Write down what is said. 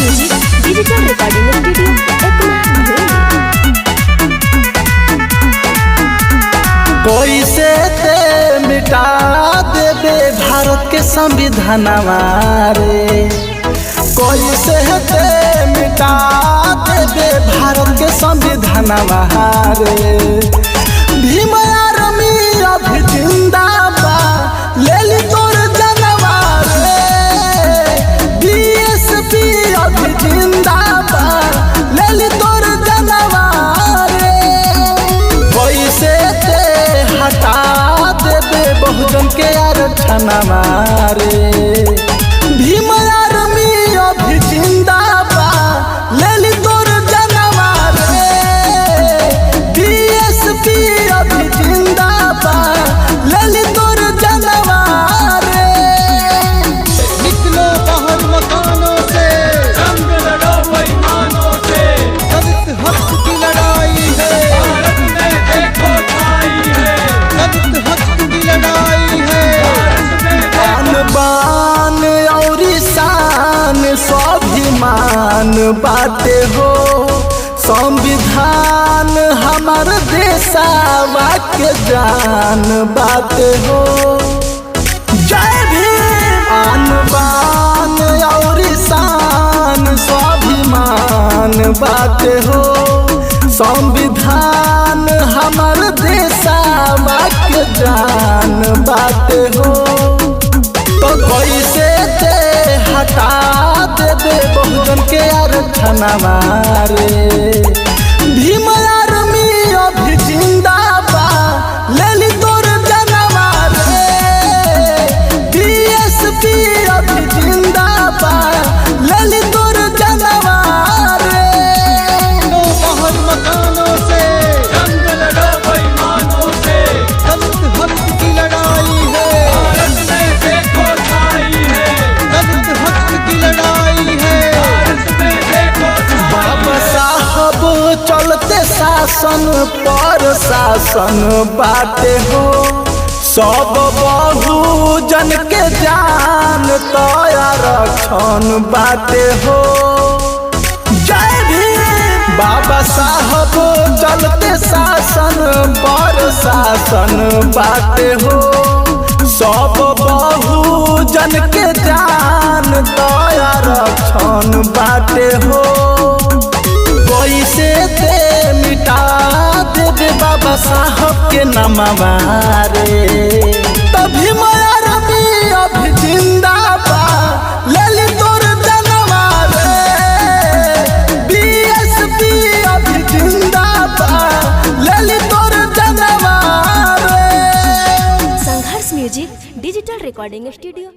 Music digital recording studio कैसे ते मिटा देबे भारत के संविधान रे, कैसे ते मिटा देबे भारत के संविधान रे। भीम आर्मी अभी जिंदाबाद ले ली तोर जनवार रे, बीएसपी अभी जिंदाबाद ले ली तोर जनवार रे। कैसे ते हटा देबे बहुजन के आरक्षण रे। भीम आर्मी अभी जिंदाबाद ले ली तोर जनवार रे, बीएसपी अभी जिंदाबाद ले ली तोर जनवार रे। निकलो बाहर मकानों से, जंग लड़ो बेईमानों से, दलित हक की लड़ाई है, भारत में देखो छाई है, दलित हक की लड़ाई है। भारत में आन बान और शान स्वाभिमान बाटे हो, संविधान हमार देशवा के जान बाटे हो। जय भीम। आन बान और शान स्वाभिमान बाटे हो, संविधान हमार देशवा के जान बाटे हो। तो कैसे ते हटा देबे बहुजन के आरक्षण रे। भीम आर्मी अभी जिंदाबाद ले ली तोर जनवार रे, बीएसपी अभी जिंदाबाद ले ली तोर जनवार रे। निकलो बाहर मकानों से, जंग लड़ो बेईमानों से, दलित हक की लड़ाई है, भारत में देखो छाई है, दलित हक की लड़ाई है। भारत में देखो छाई बाबा साहब चलते शासन पर शासन बाटे हो, सब बहुजन के जान तो आरक्षण बाटे हो। जय भीम। बाबा साहब चलते शासन पर शासन बाटे हो, सब बहुजन के जान तो आरक्षण बाटे हो। कैसे ते मिटा देबे बाबा साहब के नामवा रे। तभी आर्मी अभी जिंदाबाद ले ली तोर जनवार रे, बीएसपी अभी जिंदाबाद ले ली तोर जनवार रे। संघर्ष म्यूजिक डिजिटल रिकॉर्डिंग स्टूडियो